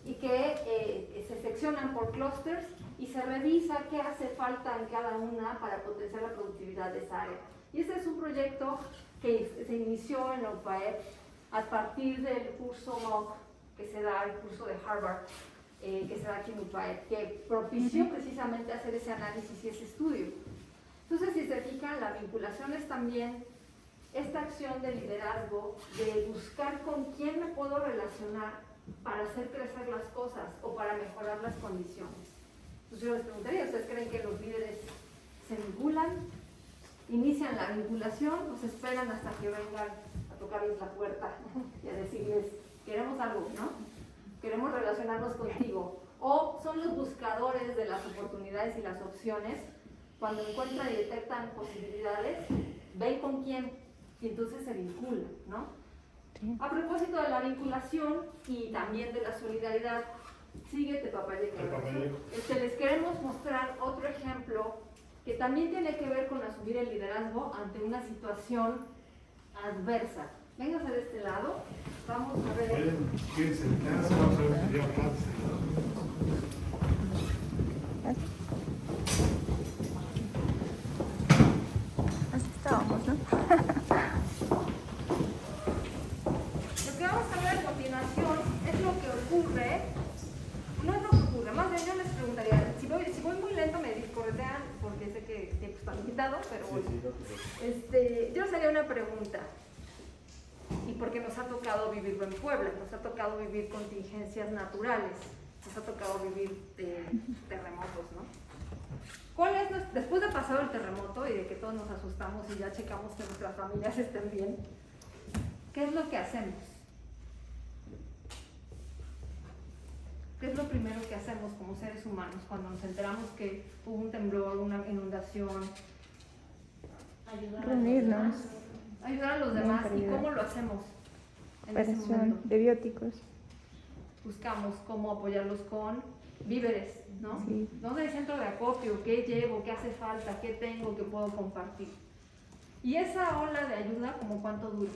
Y que se seccionan por clústeres y se revisa qué hace falta en cada una para potenciar la productividad de esa área. Y ese es un proyecto que se inició en la UPAEP a partir del curso MOOC que se da, el curso de Harvard, que se da aquí en UPAEP, que propició precisamente hacer ese análisis y ese estudio. Entonces, si se fijan, la vinculación es también esta acción de liderazgo, de buscar con quién me puedo relacionar para hacer crecer las cosas o para mejorar las condiciones. Entonces yo les preguntaría, ¿ustedes creen que los líderes se vinculan? ¿Inician la vinculación o se esperan hasta que vengan a tocarles la puerta y a decirles, queremos algo, ¿no? Queremos relacionarnos contigo? ¿O son los buscadores de las oportunidades y las opciones? Cuando encuentran y detectan posibilidades, ven con quién y entonces se vinculan, ¿no? Sí. A propósito de la vinculación y también de la solidaridad, síguete, papayeco. Les queremos mostrar otro ejemplo que también tiene que ver con asumir el liderazgo ante una situación adversa. Véngase de este lado, vamos a ver. ¿Quién se cansa? Vamos a ver un video más. Así estábamos, ¿no? Lo que vamos a ver a continuación es lo que ocurre, no es lo que ocurre, más bien yo les preguntaría, si voy muy lento me discordean porque sé que el tiempo está limitado, pero bueno. Yo les haría una pregunta, y porque nos ha tocado vivirlo en Puebla, nos ha tocado vivir contingencias naturales, nos ha tocado vivir terremotos, ¿no? ¿Cuál es, después de pasado el terremoto y de que todos nos asustamos y ya checamos que nuestras familias estén bien, qué es lo que hacemos? ¿Qué es lo primero que hacemos como seres humanos cuando nos enteramos que hubo un temblor, una inundación? Reunirnos. Ayudar a los demás. ¿Y cómo lo hacemos en ese momento? Operación de bióticos. Buscamos cómo apoyarlos con víveres, ¿no? Sí. ¿Dónde hay centro de acopio? ¿Qué llevo? ¿Qué hace falta? ¿Qué tengo que puedo compartir? Y esa ola de ayuda, ¿como cuánto dura?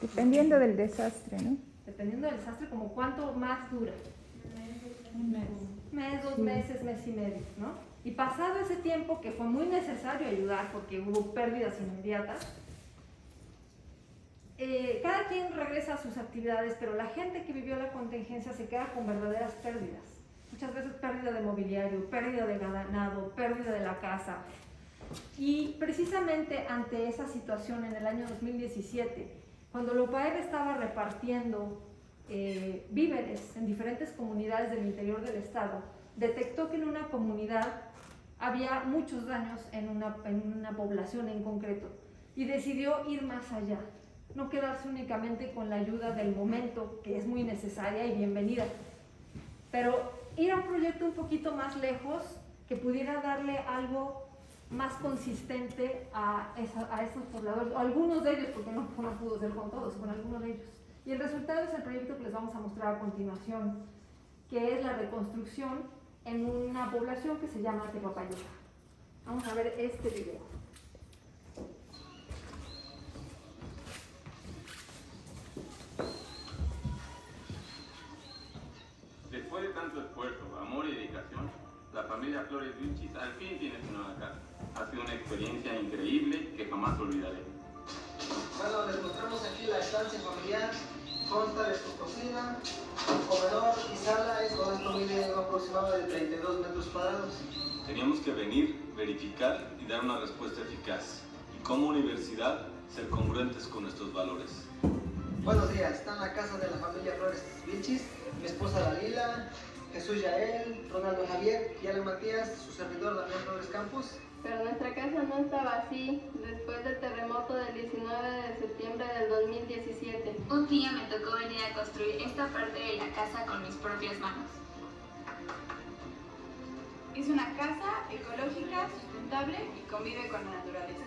Dependiendo del desastre, ¿no? Dependiendo del desastre, ¿como cuánto más dura? Un mes. Mes, 2 Sí. meses, mes y medio, ¿no? Y pasado ese tiempo, que fue muy necesario ayudar porque hubo pérdidas inmediatas, cada quien regresa a sus actividades, pero la gente que vivió la contingencia se queda con verdaderas pérdidas. Muchas veces pérdida de mobiliario, pérdida de ganado, pérdida de la casa. Y precisamente ante esa situación en el año 2017, cuando la UPAEP estaba repartiendo víveres en diferentes comunidades del interior del estado, detectó que en una comunidad había muchos daños en una población en concreto y decidió ir más allá, no quedarse únicamente con la ayuda del momento, que es muy necesaria y bienvenida, pero ir a un proyecto un poquito más lejos que pudiera darle algo más consistente a esos pobladores, o algunos de ellos, porque no pudo ser con todos, con algunos de ellos. Y el resultado es el proyecto que les vamos a mostrar a continuación, que es la reconstrucción en una población que se llama Tepapayuca. Vamos a ver este video. Después de tanto esfuerzo, amor y dedicación, la familia Flores Vilchis al fin tiene su nueva casa. Ha sido una experiencia increíble que jamás olvidaré. Bueno, les mostramos aquí la estancia familiar. Consta de su cocina, comedor y sala. Todo esto mide un aproximado de 32 metros cuadrados. Teníamos que venir, verificar y dar una respuesta eficaz. Y como universidad, ser congruentes con nuestros valores. Buenos días, está en la casa de la familia Flores Vilchis, mi esposa Dalila, Jesús Yael, Ronaldo Javier y Alan Matías, su servidor Damián Flores Campos. Pero nuestra casa no estaba así después del terremoto del 19 de septiembre del 2017. Un día me tocó venir a construir esta parte de la casa con mis propias manos. Es una casa ecológica, sustentable y convive con la naturaleza.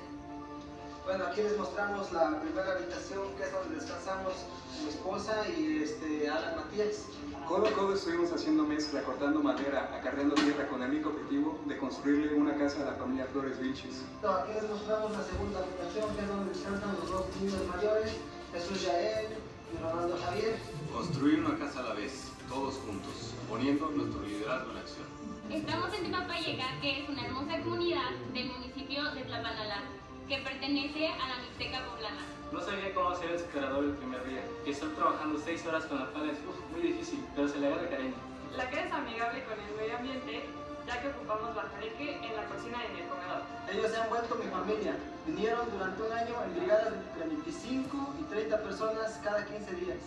Bueno, aquí les mostramos la primera habitación, que es donde descansamos mi esposa y Alan Matías. Codo a codo estuvimos haciendo mezcla, cortando madera, acarreando tierra con el único objetivo de construirle una casa a la familia Flores Vilchis. Aquí les mostramos la segunda habitación, que es donde descansan los dos niños mayores, Jesús Yael y Ronaldo Javier. Construir una casa a la vez, todos juntos, poniendo nuestro liderazgo en acción. Estamos en Tepapayuca, que es una hermosa comunidad del municipio de Tlapanalá, que pertenece a la Mixteca poblana. No sabía cómo hacer el escalador el primer día. Estar trabajando 6 horas con la pala es muy difícil, pero se le agarra cariño. La casa es amigable con el medio ambiente, ya que ocupamos bajareque en la cocina y en el comedor. Ellos se han vuelto mi familia. Vinieron durante un año en brigadas de entre 25 y 30 personas cada 15 días.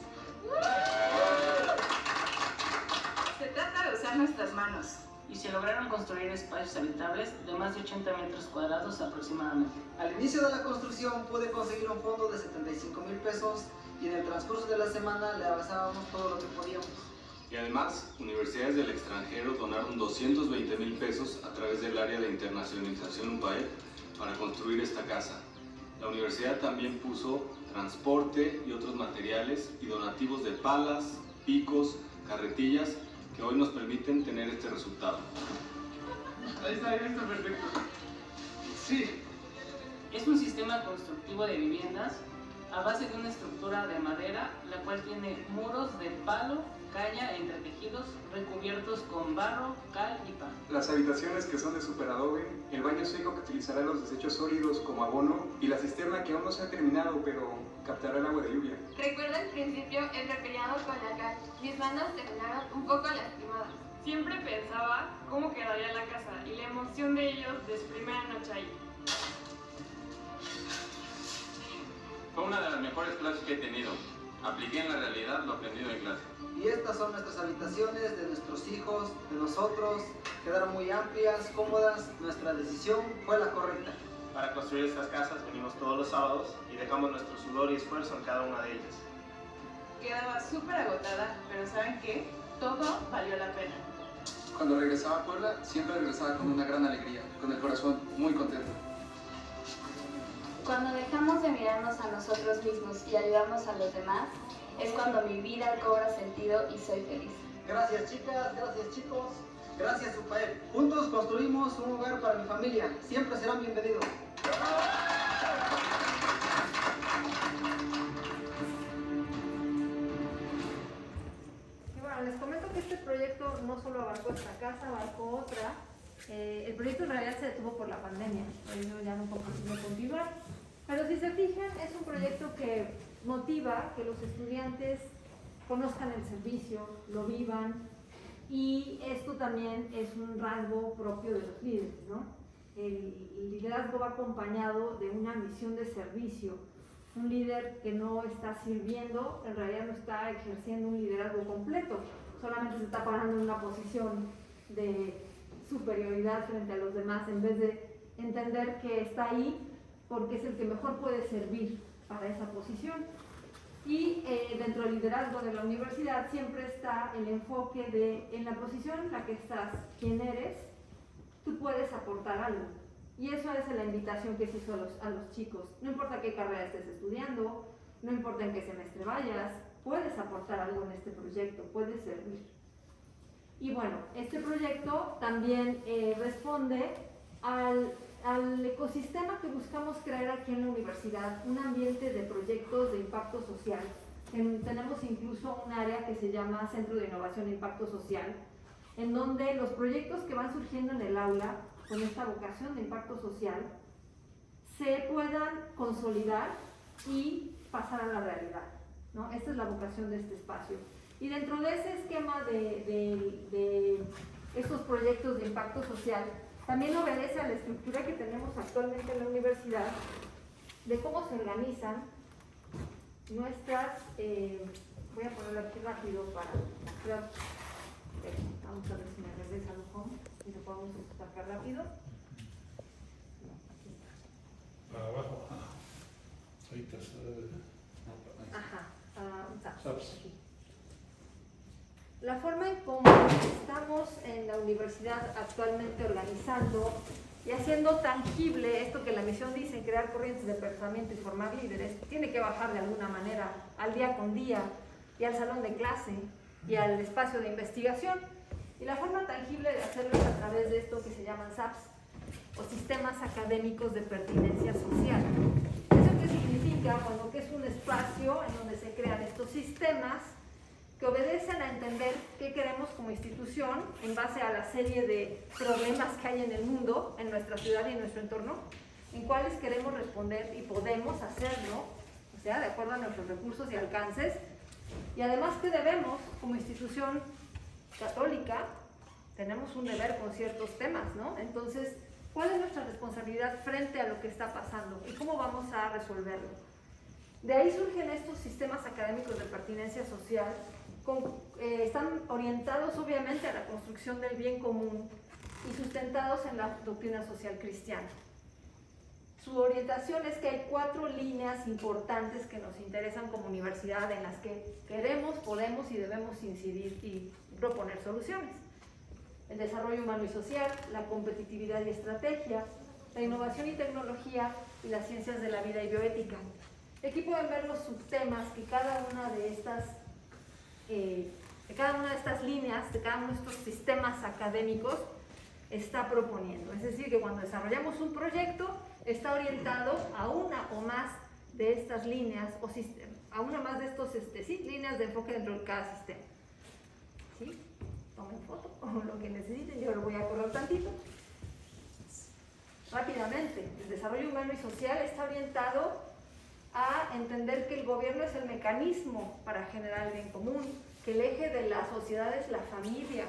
Se trata de usar nuestras manos. Y se lograron construir espacios habitables de más de 80 metros cuadrados aproximadamente. Al inicio de la construcción pude conseguir un fondo de 75,000 pesos y en el transcurso de la semana le avanzábamos todo lo que podíamos. Y además, universidades del extranjero donaron 220,000 pesos a través del área de internacionalización UPAEP para construir esta casa. La universidad también puso transporte y otros materiales y donativos de palas, picos, carretillas, que hoy nos permiten tener este resultado. Ahí está perfecto. Sí. Es un sistema constructivo de viviendas a base de una estructura de madera, la cual tiene muros de palo, caña, entretejidos, recubiertos con barro, cal y pan. Las habitaciones que son de superadobe, el baño seco que utilizará los desechos sólidos como abono y la cisterna que aún no se ha terminado pero captará el agua de lluvia. Recuerdo al principio el repellado con la cal. Mis manos terminaron un poco lastimadas. Siempre pensaba cómo quedaría la casa y la emoción de ellos de su primera noche ahí. Fue una de las mejores clases que he tenido. Apliqué en la realidad lo aprendido en clase. Y estas son nuestras habitaciones de nuestros hijos, de nosotros. Quedaron muy amplias, cómodas. Nuestra decisión fue la correcta. Para construir estas casas venimos todos los sábados y dejamos nuestro sudor y esfuerzo en cada una de ellas. Quedaba súper agotada, pero ¿saben qué? Todo valió la pena. Cuando regresaba a Puebla, siempre regresaba con una gran alegría, con el corazón muy contento. Cuando dejamos de mirarnos a nosotros mismos y ayudamos a los demás, es cuando mi vida cobra sentido y soy feliz. Gracias chicas, gracias chicos, gracias UPAEP. Juntos construimos un hogar para mi familia. Siempre serán bienvenidos. Y bueno, les comento que este proyecto no solo abarcó esta casa, abarcó otra. El proyecto en realidad se detuvo por la pandemia, por ello ya no fue posible continuar. Pero si se fijan, es un proyecto que motiva que los estudiantes conozcan el servicio, lo vivan, y esto también es un rasgo propio de los líderes, ¿no? El liderazgo va acompañado de una misión de servicio. Un líder que no está sirviendo, en realidad no está ejerciendo un liderazgo completo, solamente se está parando en una posición de superioridad frente a los demás, en vez de entender que está ahí porque es el que mejor puede servir para esa posición. Y dentro del liderazgo de la universidad siempre está el enfoque de, en la posición en la que estás, quién eres, tú puedes aportar algo. Y eso es la invitación que se hizo a los chicos. No importa qué carrera estés estudiando, no importa en qué semestre vayas, puedes aportar algo en este proyecto, puedes servir. Y bueno, este proyecto también responde al ecosistema que buscamos crear aquí en la universidad, un ambiente de proyectos de impacto social. Tenemos incluso un área que se llama Centro de Innovación e Impacto Social, en donde los proyectos que van surgiendo en el aula, con esta vocación de impacto social, se puedan consolidar y pasar a la realidad, ¿no? Esta es la vocación de este espacio. Y dentro de ese esquema de estos proyectos de impacto social, también obedece a la estructura que tenemos actualmente en la universidad, de cómo se organizan nuestras, voy a ponerlo aquí rápido para mostrar, vamos a ver si me regresa el home y lo podemos sacar rápido. Para abajo. Ahorita. Ajá, aquí. La forma en cómo estamos en la universidad actualmente organizando y haciendo tangible esto que la misión dice, crear corrientes de pensamiento y formar líderes, tiene que bajar de alguna manera al día con día y al salón de clase y al espacio de investigación. Y la forma tangible de hacerlo es a través de esto que se llaman SAPs, o sistemas académicos de pertinencia social. ¿Eso qué significa? Bueno, que es un espacio en donde se crean estos sistemas que obedecen a entender qué queremos como institución en base a la serie de problemas que hay en el mundo, en nuestra ciudad y en nuestro entorno, en cuáles queremos responder y podemos hacerlo, o sea, de acuerdo a nuestros recursos y alcances, y además que debemos, como institución católica, tenemos un deber con ciertos temas, ¿no? Entonces, ¿cuál es nuestra responsabilidad frente a lo que está pasando y cómo vamos a resolverlo? De ahí surgen estos sistemas académicos de pertinencia social, están orientados obviamente a la construcción del bien común y sustentados en la doctrina social cristiana. Su orientación es que hay 4 líneas importantes que nos interesan como universidad, en las que queremos, podemos y debemos incidir y proponer soluciones. El desarrollo humano y social, la competitividad y estrategia, la innovación y tecnología y las ciencias de la vida y bioética. Aquí pueden ver los subtemas que cada una de estas líneas, de cada uno de estos sistemas académicos está proponiendo. Es decir, que cuando desarrollamos un proyecto está orientado a una o más de estas líneas o a una más de estos líneas de enfoque dentro de cada sistema. ¿Sí? Tomen foto o lo que necesiten, yo lo voy a correr tantito. Rápidamente, el desarrollo humano y social está orientado a entender que el gobierno es el mecanismo para generar el bien común, que el eje de la sociedad es la familia,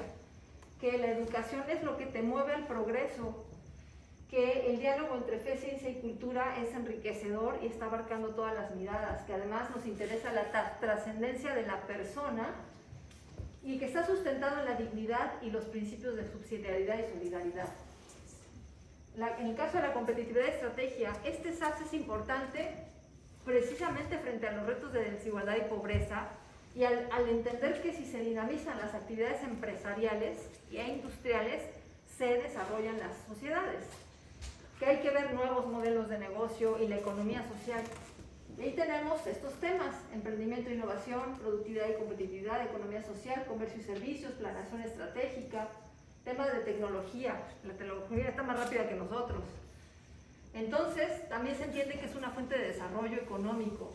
que la educación es lo que te mueve al progreso, que el diálogo entre fe, ciencia y cultura es enriquecedor y está abarcando todas las miradas, que además nos interesa la trascendencia de la persona y que está sustentado en la dignidad y los principios de subsidiariedad y solidaridad. En el caso de la competitividad y estrategia, este SAPS es importante precisamente frente a los retos de desigualdad y pobreza y al entender que si se dinamizan las actividades empresariales e industriales, se desarrollan las sociedades, que hay que ver nuevos modelos de negocio y la economía social. Y ahí tenemos estos temas: emprendimiento e innovación, productividad y competitividad, economía social, comercio y servicios, planeación estratégica, temas de tecnología. La tecnología está más rápida que nosotros. Entonces, también se entiende que es una fuente de desarrollo económico,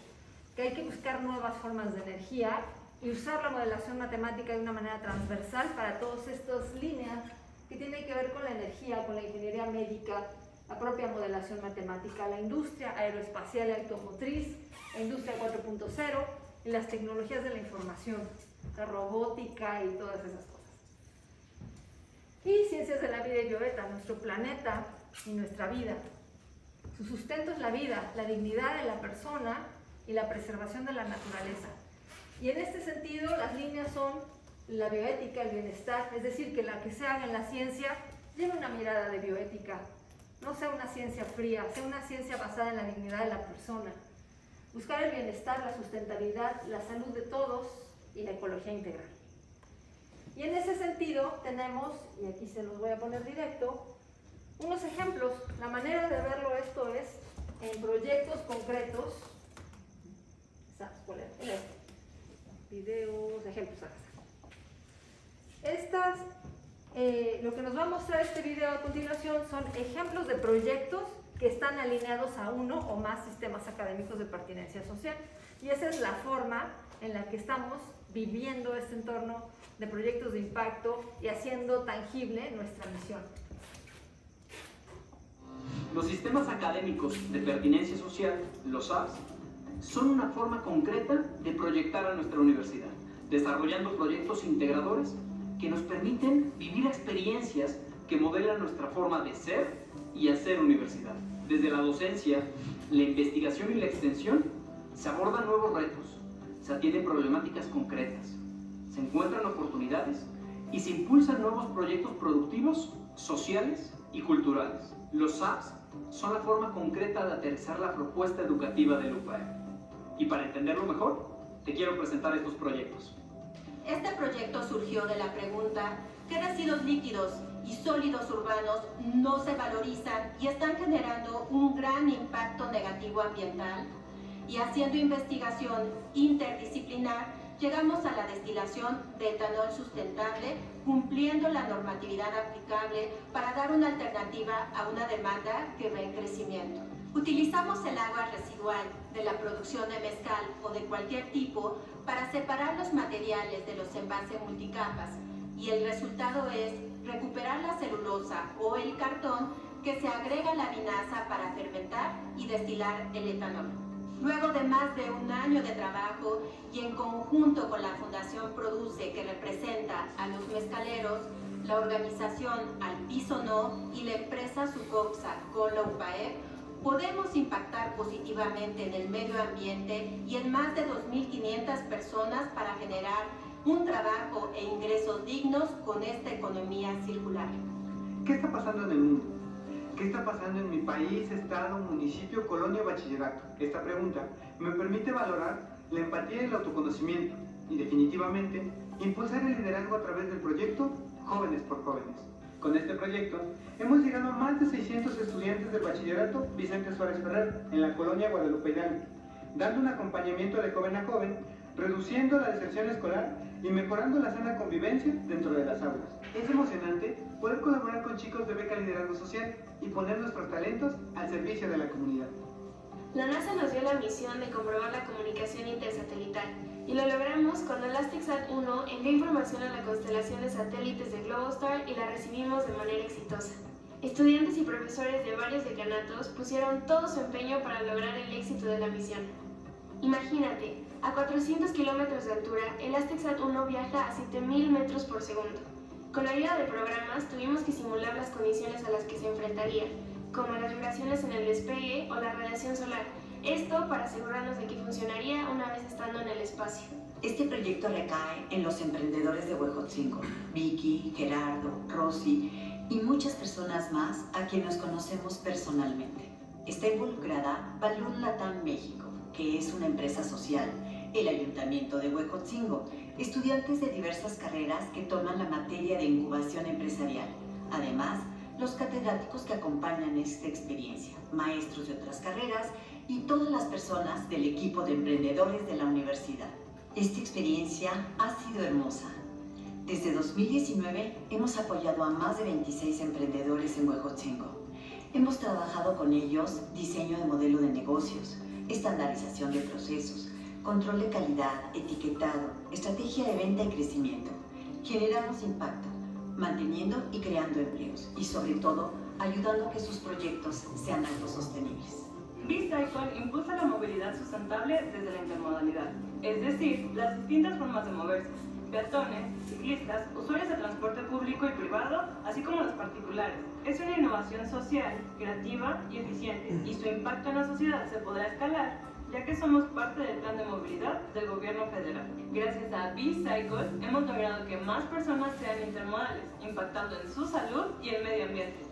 que hay que buscar nuevas formas de energía y usar la modelación matemática de una manera transversal para todas estas líneas que tienen que ver con la energía, con la ingeniería médica, la propia modelación matemática, la industria aeroespacial y automotriz, la industria 4.0 y las tecnologías de la información, la robótica y todas esas cosas. Y ciencias de la vida y bioética, nuestro planeta y nuestra vida. Su sustento es la vida, la dignidad de la persona y la preservación de la naturaleza. Y en este sentido, las líneas son la bioética, el bienestar, es decir, que la que se haga en la ciencia lleve una mirada de bioética, no sea una ciencia fría, sea una ciencia basada en la dignidad de la persona. buscar el bienestar, la sustentabilidad, la salud de todos y la ecología integral. Y en ese sentido tenemos, y aquí se los voy a poner directo, unos ejemplos. La manera de verlo esto es en proyectos concretos. ¿Sabes cuál es? Videos, ejemplos. Lo que nos va a mostrar este video a continuación son ejemplos de proyectos que están alineados a uno o más sistemas académicos de pertinencia social. Y esa es la forma en la que estamos viviendo este entorno de proyectos de impacto y haciendo tangible nuestra misión. Los sistemas académicos de pertinencia social, los SAPS, son una forma concreta de proyectar a nuestra universidad, desarrollando proyectos integradores que nos permiten vivir experiencias que modelan nuestra forma de ser y hacer universidad. Desde la docencia, la investigación y la extensión, se abordan nuevos retos, se atienden problemáticas concretas, se encuentran oportunidades y se impulsan nuevos proyectos productivos, sociales y culturales. Los SAPS son la forma concreta de aterrizar la propuesta educativa del UPAE. Y para entenderlo mejor, te quiero presentar estos proyectos. Este proyecto surgió de la pregunta: ¿qué residuos líquidos y sólidos urbanos no se valorizan y están generando un gran impacto negativo ambiental? Y haciendo investigación interdisciplinar, llegamos a la destilación de etanol sustentable, cumpliendo la normatividad aplicable para dar una alternativa a una demanda que va en crecimiento. Utilizamos el agua residual de la producción de mezcal o de cualquier tipo para separar los materiales de los envases multicapas, y el resultado es recuperar la celulosa o el cartón que se agrega a la vinaza para fermentar y destilar el etanol. Luego de más de un año de trabajo y en conjunto con la Fundación Produce, que representa a los mezcaleros, la organización Al Piso No y la empresa Sucoxa con la UPAEP, podemos impactar positivamente en el medio ambiente y en más de 2.500 personas para generar un trabajo e ingresos dignos con esta economía circular. ¿Qué está pasando en el mundo? ¿Qué está pasando en mi país, estado, municipio, colonia o bachillerato? Esta pregunta me permite valorar la empatía y el autoconocimiento y definitivamente impulsar el liderazgo a través del proyecto Jóvenes por Jóvenes. Con este proyecto hemos llegado a más de 600 estudiantes del bachillerato Vicente Suárez Ferrer en la colonia Guadalupe Hidalgo, dando un acompañamiento de joven a joven, reduciendo la deserción escolar y mejorando la sana convivencia dentro de las aulas. Es emocionante poder colaborar con chicos de Beca Liderazgo Social y poner nuestros talentos al servicio de la comunidad. La NASA nos dio la misión de comprobar la comunicación intersatelital y lo logramos cuando ElasticSat-1 envió información a la constelación de satélites de Globostar y la recibimos de manera exitosa. Estudiantes y profesores de varios decanatos pusieron todo su empeño para lograr el éxito de la misión. Imagínate, a 400 kilómetros de altura, ElasticSat-1 viaja a 7.000 metros por segundo. Con la ayuda de programas tuvimos que simular las condiciones a las que se enfrentaría, como las vibraciones en el despegue o la radiación solar. Esto para asegurarnos de que funcionaría una vez estando en el espacio. Este proyecto recae en los emprendedores de Huejotzingo, Vicky, Gerardo, Rosy y muchas personas más a quienes conocemos personalmente. Está involucrada Balloon Latam México, que es una empresa social, el Ayuntamiento de Huejotzingo, estudiantes de diversas carreras que toman la materia de incubación empresarial. Además, los catedráticos que acompañan esta experiencia, maestros de otras carreras y todas las personas del equipo de emprendedores de la universidad. Esta experiencia ha sido hermosa. Desde 2019 hemos apoyado a más de 26 emprendedores en Huejotzingo. Hemos trabajado con ellos diseño de modelo de negocios, estandarización de procesos, control de calidad, etiquetado, estrategia de venta y crecimiento. Generamos impacto, manteniendo y creando empleos y sobre todo ayudando a que sus proyectos sean autosostenibles. B-Cycle impulsa la movilidad sustentable desde la intermodalidad, es decir, las distintas formas de moverse, peatones, ciclistas, usuarios de transporte público y privado, así como los particulares. Es una innovación social, creativa y eficiente, y su impacto en la sociedad se podrá escalar, ya que somos parte del plan de movilidad del gobierno federal. Gracias a B-Cycle hemos logrado que más personas sean intermodales, impactando en su salud y el medio ambiente.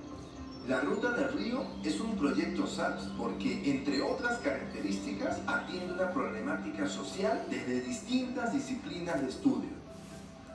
La Ruta del Río es un proyecto SAPS porque, entre otras características, atiende una problemática social desde distintas disciplinas de estudio.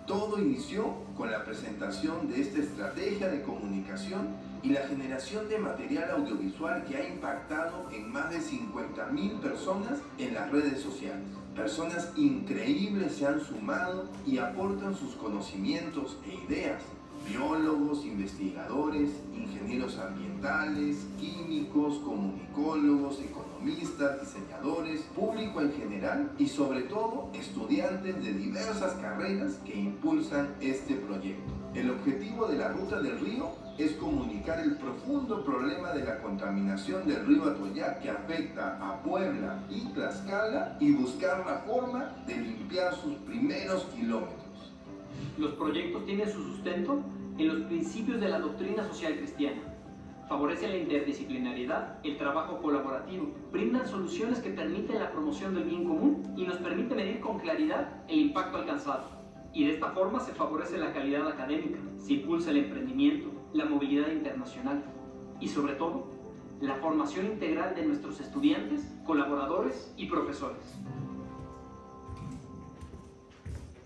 Todo inició con la presentación de esta estrategia de comunicación y la generación de material audiovisual que ha impactado en más de 50.000 personas en las redes sociales. Personas increíbles se han sumado y aportan sus conocimientos e ideas. Biólogos, investigadores, ingenieros ambientales, químicos, comunicólogos, economistas, diseñadores, público en general y sobre todo estudiantes de diversas carreras que impulsan este proyecto. El objetivo de la Ruta del Río es comunicar el profundo problema de la contaminación del río Atoyac que afecta a Puebla y Tlaxcala y buscar la forma de limpiar sus primeros kilómetros. Los proyectos tienen su sustento en los principios de la doctrina social cristiana. Favorecen la interdisciplinariedad, el trabajo colaborativo, brindan soluciones que permiten la promoción del bien común y nos permite medir con claridad el impacto alcanzado. Y de esta forma se favorece la calidad académica, se impulsa el emprendimiento, la movilidad internacional y sobre todo, la formación integral de nuestros estudiantes, colaboradores y profesores.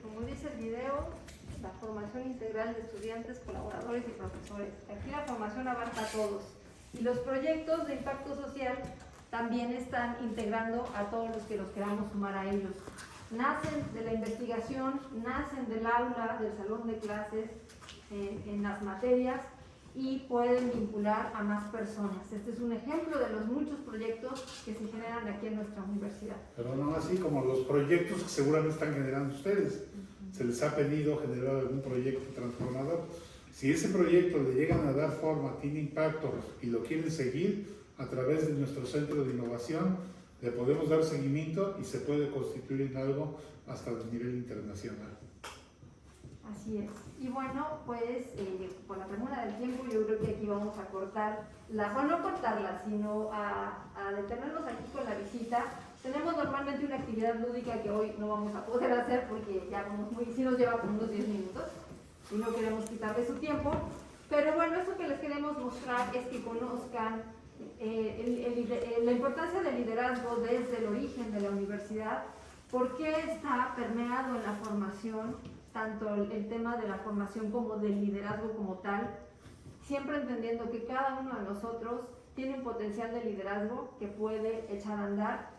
Como dice el video, la formación integral de estudiantes, colaboradores y profesores. Aquí la formación abarca a todos. Y los proyectos de impacto social también están integrando a todos los que los queramos sumar a ellos. Nacen de la investigación, nacen del aula, del salón de clases, en las materias y pueden vincular a más personas. Este es un ejemplo de los muchos proyectos que se generan aquí en nuestra universidad. Pero no así como los proyectos que seguramente están generando ustedes. Se les ha pedido generar algún proyecto transformador. Si ese proyecto le llegan a dar forma, tiene impacto y lo quieren seguir a través de nuestro centro de innovación, le podemos dar seguimiento y se puede constituir en algo hasta el nivel internacional. Así es. Y bueno, pues por la premura del tiempo yo creo que aquí vamos a cortar, no cortarla, sino a detenernos aquí con la visita. Tenemos normalmente una actividad lúdica que hoy no vamos a poder hacer porque ya vamos sí nos lleva como unos 10 minutos y no queremos quitarle su tiempo. Pero bueno, eso que les queremos mostrar es que conozcan la importancia del liderazgo desde el origen de la universidad, por qué está permeado en la formación, tanto el tema de la formación como del liderazgo como tal, siempre entendiendo que cada uno de nosotros tiene un potencial de liderazgo que puede echar a andar